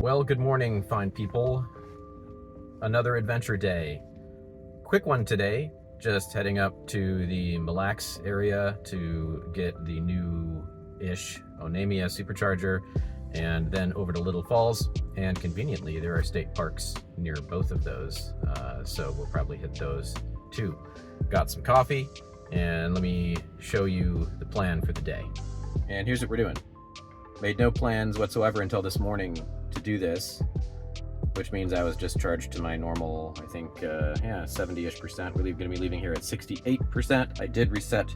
Well, good morning, fine people. Another adventure day. Quick one today, just heading up to the Mille Lacs area to get the new-ish Onamia supercharger, and then over to Little Falls, and conveniently there are state parks near both of those, so we'll probably hit those too. Got some coffee, and let me show you the plan for the day. And here's what we're doing. Made no plans whatsoever until this morning to do this, which means I was just charged to my normal, I think, 70-ish%. We're going to be leaving here at 68%. I did reset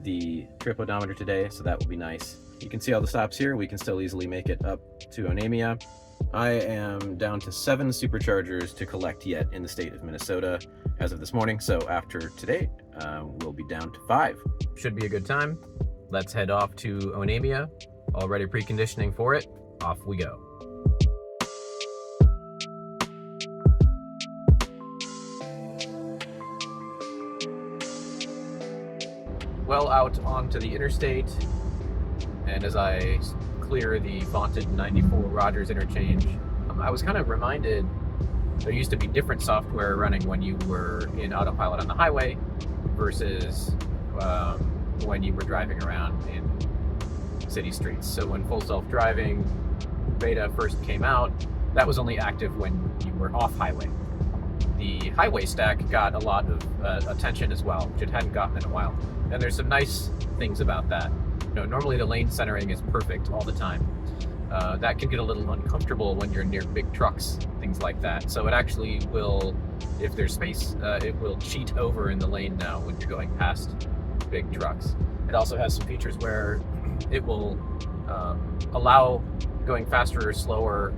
the trip odometer today, so that will be nice. You can see all the stops here. We can still easily make it up to Onamia. I am down to 7 superchargers to collect yet in the state of Minnesota as of this morning, so after today, we'll be down to 5. Should be a good time. Let's head off to Onamia. Already preconditioning for it. Off we go. Well out onto the interstate, and as I clear the vaunted 94 Rogers interchange, I was kind of reminded there used to be different software running when you were in Autopilot on the highway versus when you were driving around in city streets. So when full self-driving beta first came out, that was only active when you were off highway. The highway stack got a lot of attention as well, which it hadn't gotten in a while. And there's some nice things about that. You know, normally the lane centering is perfect all the time. That can get a little uncomfortable when you're near big trucks, things like that. So it actually will, if there's space, it will cheat over in the lane now when you're going past big trucks. It also has some features where it will allow going faster or slower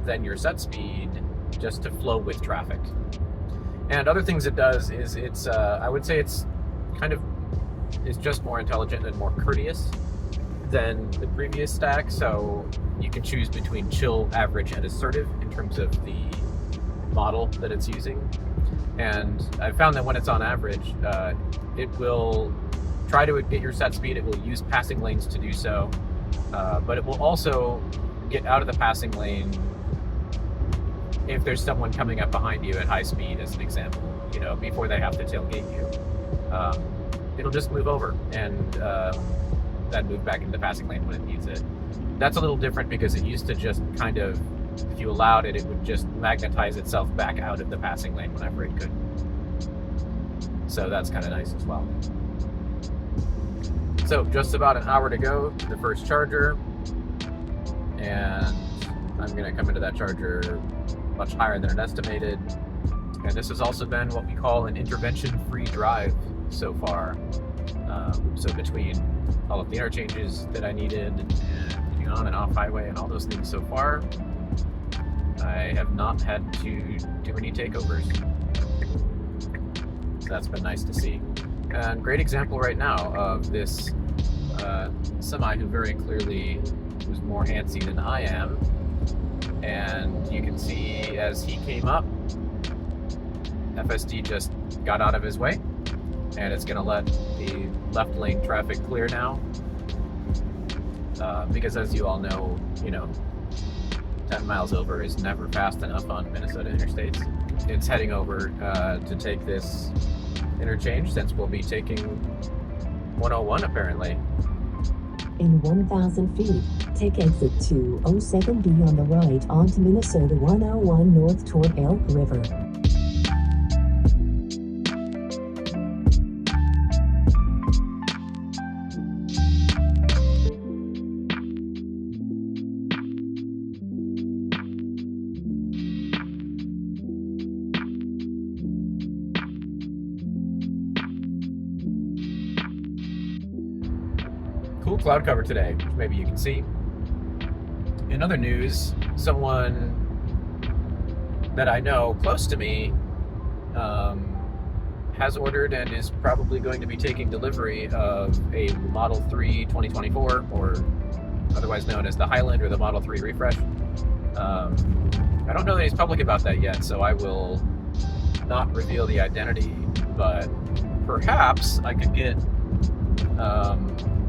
than your set speed just to flow with traffic. And other things it does is it's, I would say it's just more intelligent and more courteous than the previous stack. So you can choose between chill, average, and assertive in terms of the model that it's using. And I've found that when it's on average, it will try to get your set speed. It will use passing lanes to do so, but it will also get out of the passing lane if there's someone coming up behind you at high speed, as an example, you know, before they have to tailgate you. It'll just move over and then move back into the passing lane when it needs it. That's a little different because it used to just kind of, if you allowed it, it would just magnetize itself back out of the passing lane whenever it could. So that's kind of nice as well. So just about an hour to go to the first charger, and I'm going to come into that charger much higher than it estimated. And this has also been what we call an intervention-free drive so far. So between all of the interchanges that I needed and getting on and off highway and all those things so far, I have not had to do any takeovers. So that's been nice to see. And great example right now of this semi who very clearly was more antsy than I am. And you can see as he came up, FSD just got out of his way, and it's going to let the left lane traffic clear now. Because as you all know, 10 miles over is never fast enough on Minnesota interstates. It's heading over to take this interchange, since we'll be taking 101 apparently. In 1,000 feet, take exit 207B on the right onto Minnesota 101 north toward Elk River. Cool cloud cover today, which maybe you can see. In other news, someone that I know close to me has ordered and is probably going to be taking delivery of a Model 3 2024, or otherwise known as the Highland or the Model 3 refresh. I don't know that he's public about that yet, so I will not reveal the identity, but perhaps I could get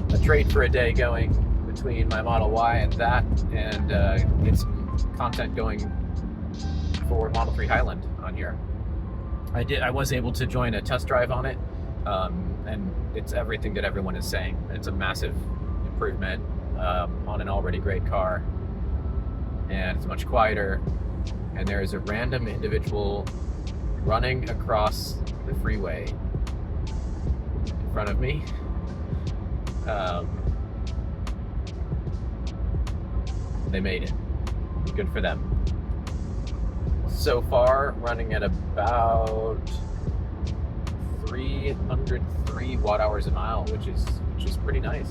a trade for a day going between my Model Y and that, and get some content going for Model 3 Highland on here. I was able to join a test drive on it, and it's everything that everyone is saying. It's a massive improvement on an already great car, and it's much quieter, and there is a random individual running across the freeway in front of me. They made it. Good for them. So far, running at about 303 watt hours a mile, which is pretty nice.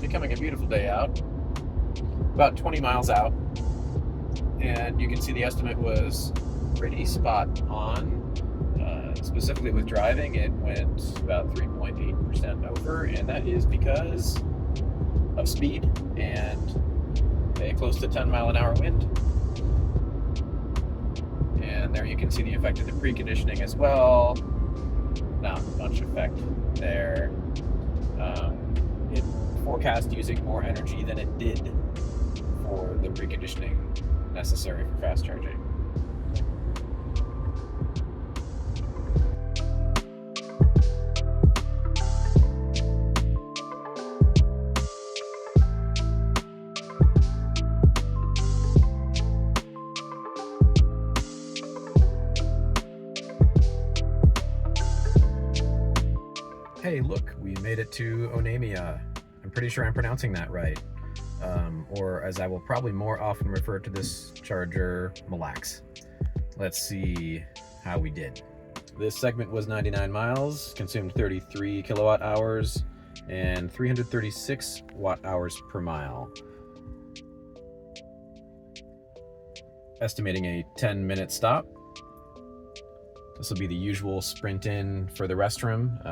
Becoming a beautiful day out. About 20 miles out, and you can see the estimate was pretty spot on. Specifically with driving, it went about 3.8% over, and that is because of speed and a close to 10 mile an hour wind. And there you can see the effect of the preconditioning as well. Not much effect there. It forecast using more energy than it did for the preconditioning necessary for fast charging. Hey, look, we made it to Onamia. I'm pretty sure I'm pronouncing that right. Or as I will probably more often refer to this charger, Mille Lacs. Let's see how we did. This segment was 99 miles, consumed 33 kilowatt hours, and 336 watt hours per mile. Estimating a 10-minute stop. This will be the usual sprint in for the restroom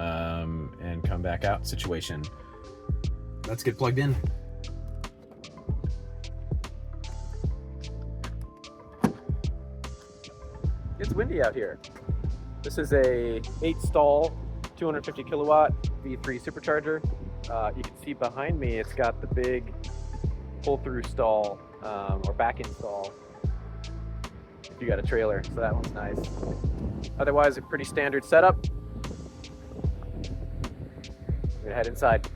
and come back out situation. Let's get plugged in. It's windy out here. This is a 8-stall, 250 kilowatt V3 supercharger. You can see behind me, it's got the big pull-through stall or back-in stall if you got a trailer, so that one's nice. Otherwise, a pretty standard setup. I'm gonna head inside.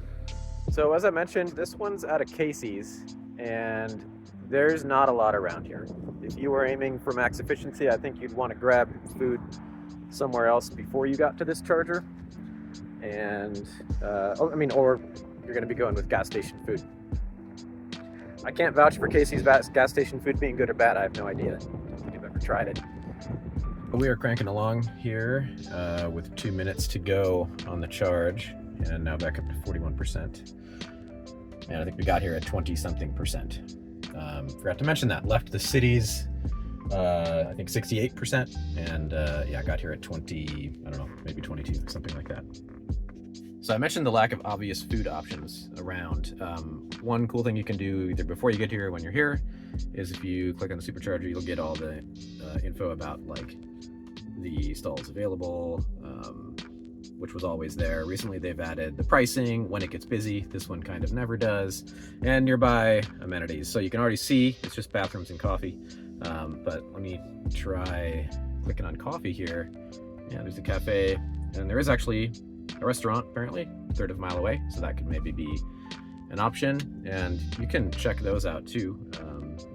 So as I mentioned, this one's out of Casey's, and there's not a lot around here. If you were aiming for max efficiency, I think you'd want to grab food somewhere else before you got to this charger. And, or you're gonna be going with gas station food. I can't vouch for Casey's gas station food being good or bad. I have no idea. I don't think I've ever tried it. We are cranking along here with 2 minutes to go on the charge, and now back up to 41%. And I think we got here at 20-something%. Forgot to mention that. Left the cities, I think 68%, and yeah, got here at 20, I don't know, maybe 22, something like that. So I mentioned the lack of obvious food options around. One cool thing you can do either before you get here or when you're here is if you click on the supercharger, you'll get all the info about like the stalls available, which was always there. Recently they've added the pricing when it gets busy. This one kind of never does, and nearby amenities. So you can already see it's just bathrooms and coffee, but let me try clicking on coffee here. Yeah, there's a cafe, and there is actually a restaurant apparently a third of a mile away, so that could maybe be an option, and you can check those out too.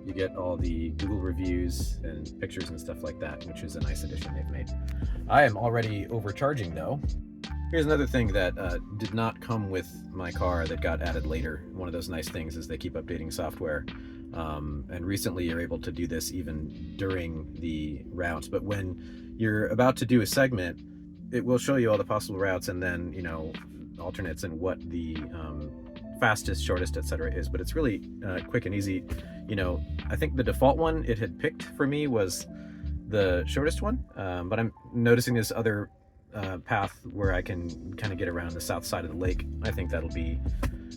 You get all the Google reviews and pictures and stuff like that, which is a nice addition they've made. I am already overcharging though. Here's another thing that did not come with my car that got added later. One of those nice things is they keep updating software, and recently you're able to do this even during the routes. But when you're about to do a segment, it will show you all the possible routes and then, you know, alternates and what the fastest, shortest, etc. is. But it's really quick and easy. You know, I think the default one it had picked for me was the shortest one, but I'm noticing this other path where I can kind of get around the south side of the lake. I think that'll be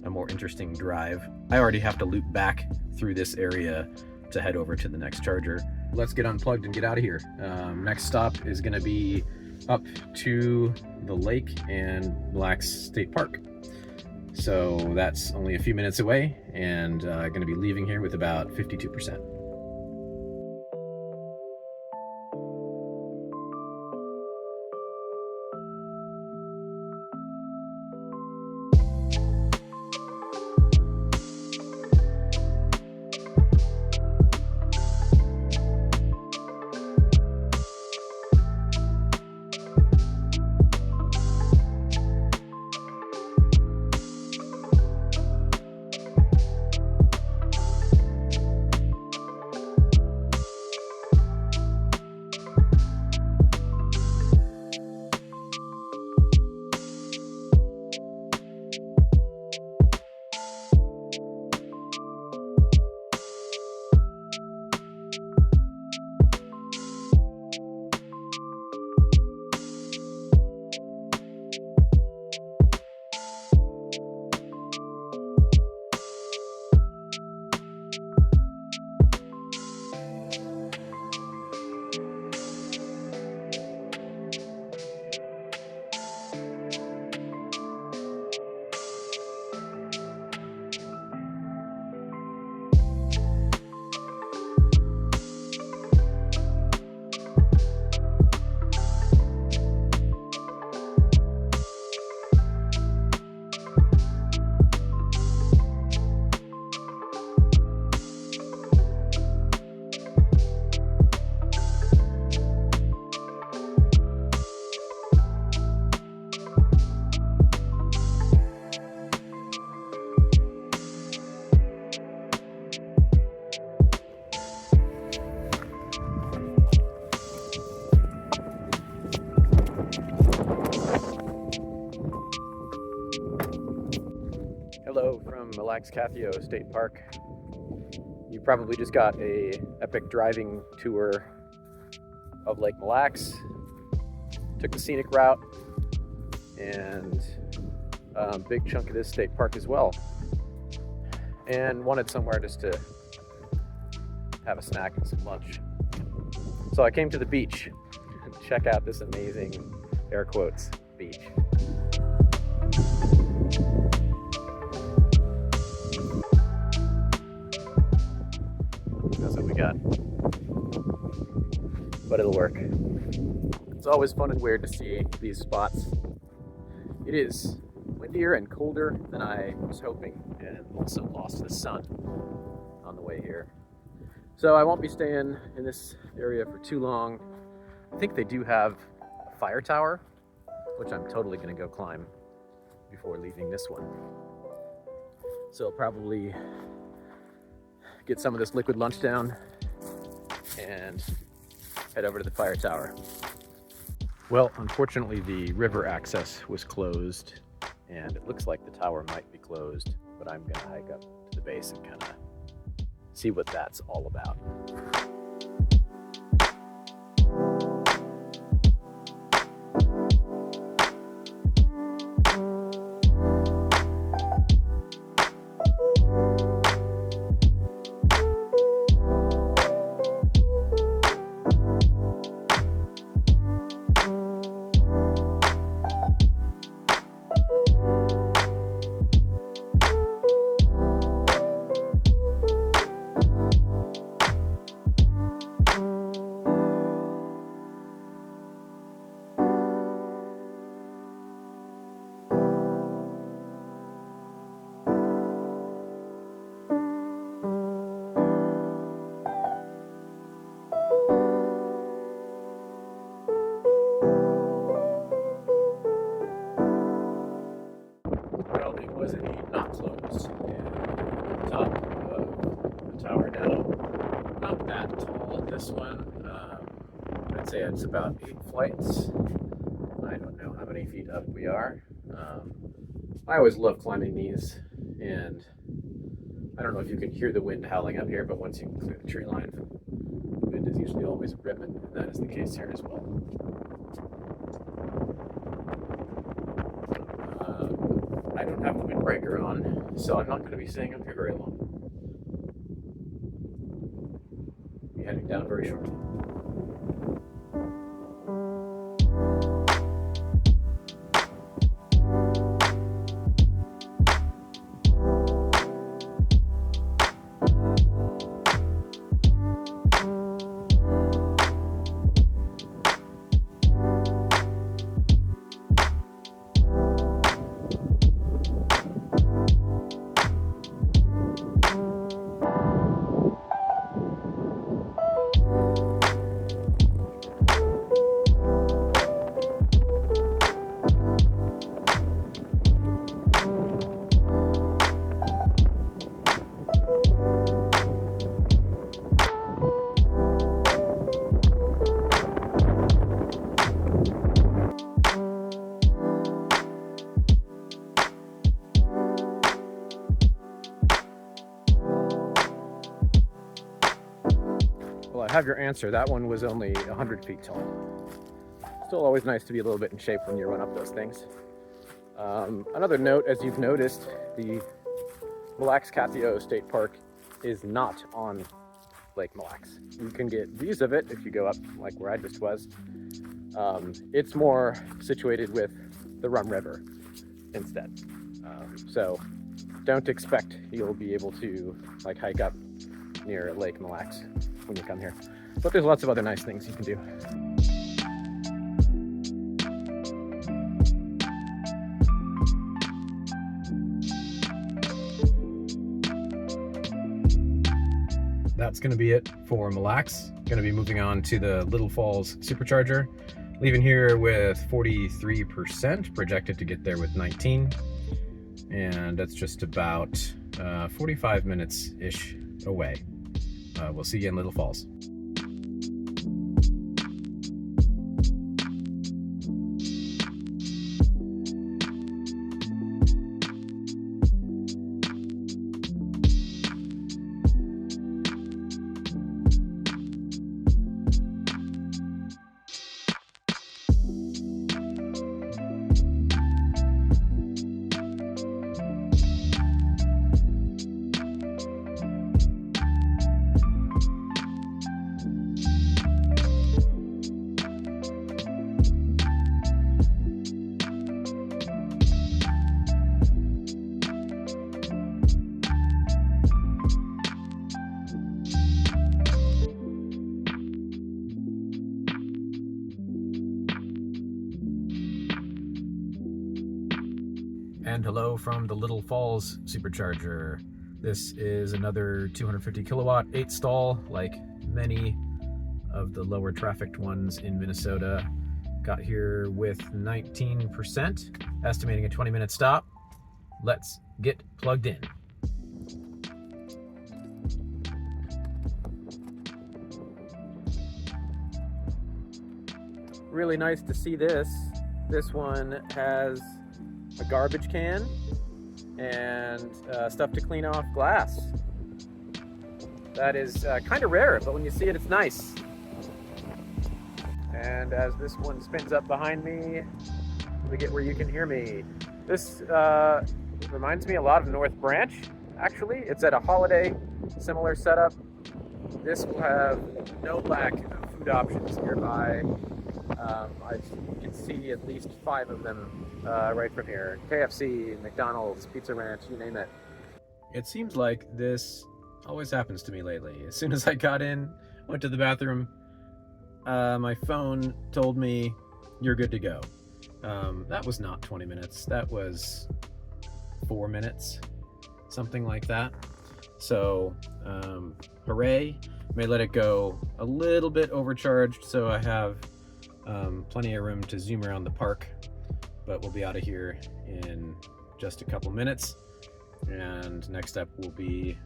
a more interesting drive. I already have to loop back through this area to head over to the next charger. Let's get unplugged and get out of here. Next stop is going to be up to the lake and Mille Lacs State Park. So that's only a few minutes away, and going to be leaving here with about 52%. Hello from Mille Lacs Kathio State Park. You probably just got a epic driving tour of Lake Mille Lacs. Took the scenic route and a big chunk of this state park as well. And wanted somewhere just to have a snack and some lunch. So I came to the beach to check out this amazing, air quotes, beach. That's what we got. But it'll work. It's always fun and weird to see these spots. It is windier and colder than I was hoping, and also lost the sun on the way here. So I won't be staying in this area for too long. I think they do have a fire tower, which I'm totally gonna go climb before leaving this one. So I'll probably get some of this liquid lunch down and head over to the fire tower. Well, unfortunately the river access was closed and it looks like the tower might be closed, but I'm gonna hike up to the base and kind of see what that's all about. Was indeed not closed. And the top of the tower now, not that tall. This one, I'd say it's about 8 flights. I don't know how many feet up we are. I always love climbing these, and I don't know if you can hear the wind howling up here, but once you clear the tree line, the wind is usually always ripping, and that is the case here as well. I don't have the windbreaker on, so I'm not going to be staying up here very long. I'll be heading down very shortly. have your answer. That one was only 100 feet tall. Still always nice to be a little bit in shape when you run up those things. Another note, as you've noticed, the Mille Lacs Kathio State Park is not on Lake Mille Lacs. You can get views of it if you go up like where I just was. It's more situated with the Rum River instead. So don't expect you'll be able to like hike up near Lake Mille Lacs when you come here. But there's lots of other nice things you can do. That's going to be it for Mille Lacs. Going to be moving on to the Little Falls Supercharger. Leaving here with 43%, projected to get there with 19. And that's just about 45 minutes-ish away. We'll see you in Little Falls. And hello from the Little Falls Supercharger. This is another 250 kilowatt 8 stall, like many of the lower trafficked ones in Minnesota. Got here with 19%, estimating a 20-minute stop. Let's get plugged in. Really nice to see this. This one has a garbage can and stuff to clean off glass. That is kind of rare, but when you see it, it's nice. And as this one spins up behind me, let me get where you can hear me. This reminds me a lot of North Branch, actually. It's at a Holiday, similar setup. This will have no lack of food options nearby. You can see at least 5 of them right from here. KFC, McDonald's, Pizza Ranch, you name it. It seems like this always happens to me lately. As soon as I got in, went to the bathroom, my phone told me, "You're good to go." That was not 20 minutes. That was 4 minutes, something like that. So, hooray. May let it go a little bit overcharged, so I have plenty of room to zoom around the park, but we'll be out of here in just a couple minutes. And next up will be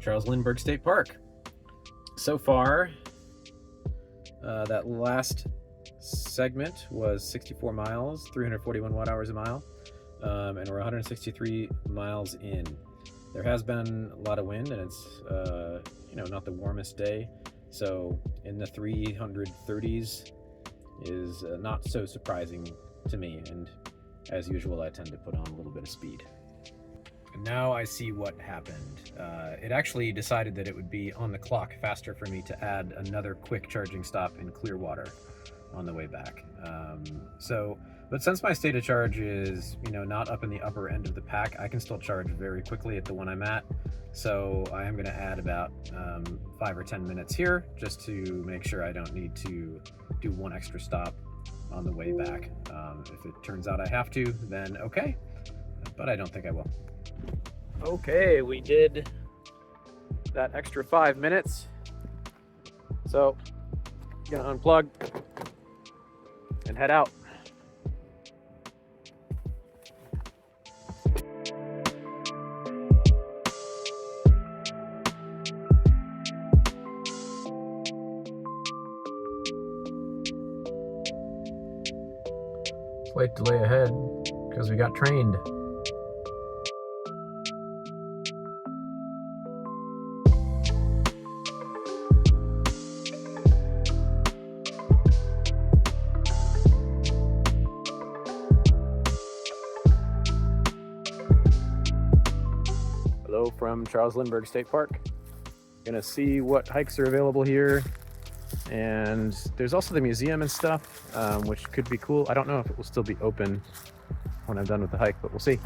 A Lindbergh State Park. So far, that last segment was 64 miles, 341 watt hours a mile, and we're 163 miles in. There has been a lot of wind, and it's not the warmest day, so in the 330s is not so surprising to me, and as usual I tend to put on a little bit of speed. And now I see what happened. It actually decided that it would be on the clock faster for me to add another quick charging stop in Clearwater on the way back. But since my state of charge is not up in the upper end of the pack, I can still charge very quickly at the one I'm at. So I am going to add about 5 or 10 minutes here just to make sure I don't need to do one extra stop on the way back. If it turns out I have to, then okay, but I don't think I will. Okay, we did that extra 5 minutes. So I'm gonna unplug and head out. Flight delay ahead because we got trained. video from Charles Lindbergh State Park. Gonna see what hikes are available here. And there's also the museum and stuff, which could be cool. I don't know if it will still be open when I'm done with the hike, but we'll see.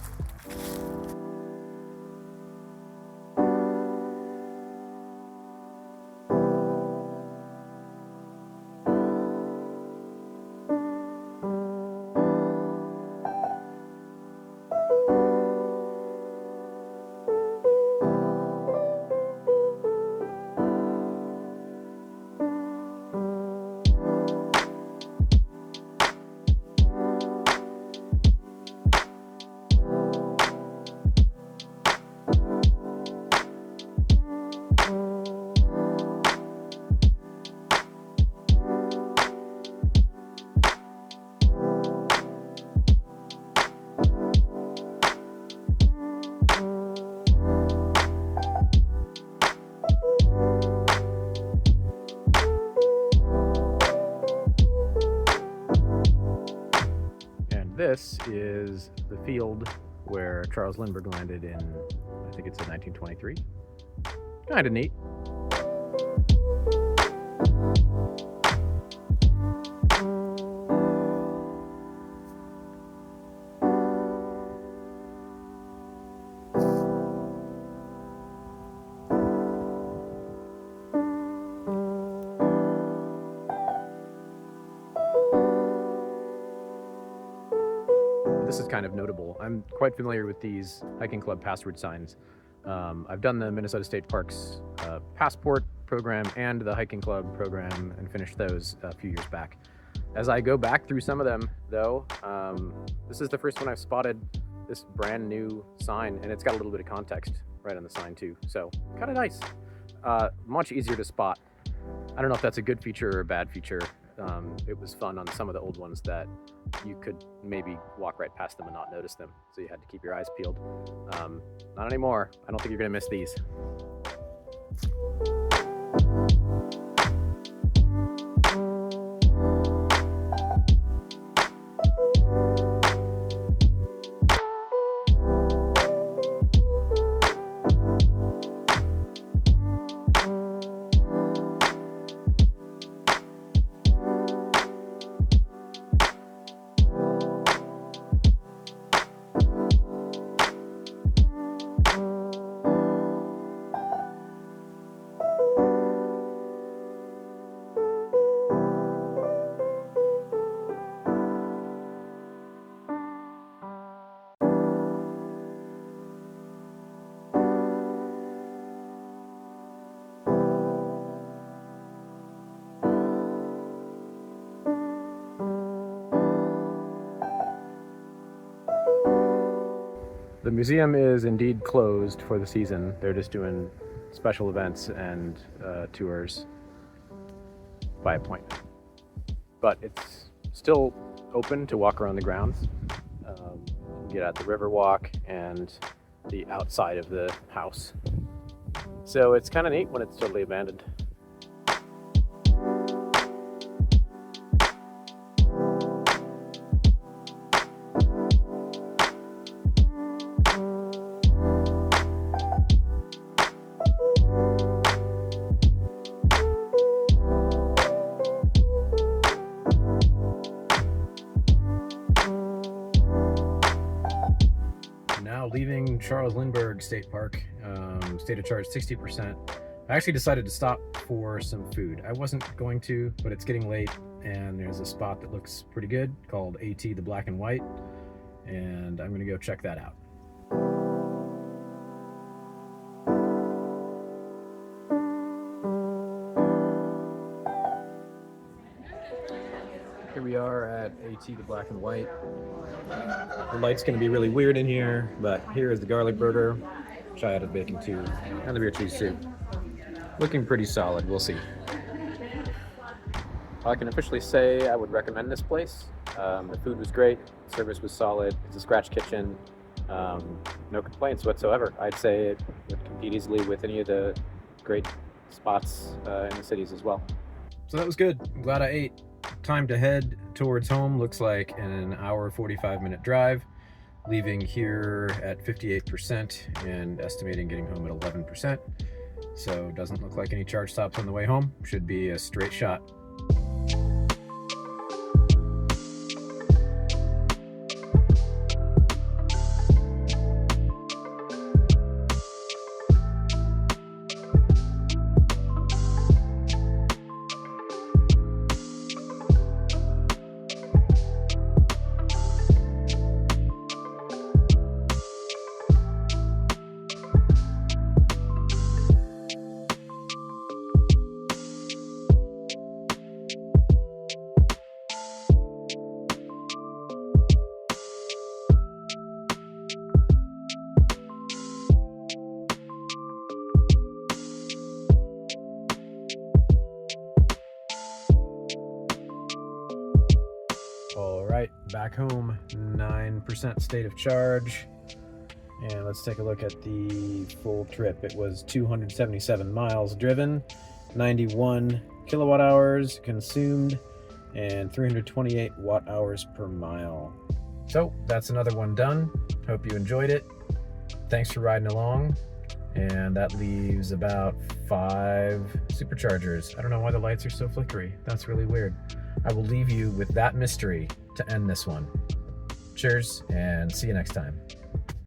This is the field where Charles Lindbergh landed in, I think it's in 1923. Kind of neat. This is kind of notable. I'm quite familiar with these hiking club password signs. I've done the Minnesota State Parks passport program and the hiking club program and finished those a few years back. As I go back through some of them though, this is the first one I've spotted this brand new sign, and it's got a little bit of context right on the sign too. So kind of nice. Much easier to spot. I don't know if that's a good feature or a bad feature. It was fun on some of the old ones that you could maybe walk right past them and not notice them, so you had to keep your eyes peeled. Not anymore. I don't think you're gonna miss these. The museum is indeed closed for the season. They're just doing special events and tours by appointment. But it's still open to walk around the grounds. Get at the river walk and the outside of the house. So it's kind of neat when it's totally abandoned. Leaving Charles Lindbergh State Park, state of charge 60%. I actually decided to stop for some food. I wasn't going to, but it's getting late and there's a spot that looks pretty good called AT the Black and White, and I'm gonna go check that out. Here we are at AT the Black and White. The light's going to be really weird in here, but here is the garlic burger, which I added bacon to, and the beer cheese soup. Looking pretty solid, we'll see. I can officially say I would recommend this place. The food was great, service was solid, it's a scratch kitchen, no complaints whatsoever. I'd say it would compete easily with any of the great spots in the cities as well. So that was good, I'm glad I ate. Time to head towards home. Looks like an hour 45-minute drive. leaving here at 58% and estimating getting home at 11%. So doesn't look like any charge stops on the way home. Should be a straight shot. All right, back home, 9% state of charge. And let's take a look at the full trip. It was 277 miles driven, 91 kilowatt hours consumed, and 328 watt hours per mile. So that's another one done. Hope you enjoyed it. Thanks for riding along. And that leaves about 5 superchargers. I don't know why the lights are so flickery. That's really weird. I will leave you with that mystery to end this one. Cheers, and see you next time.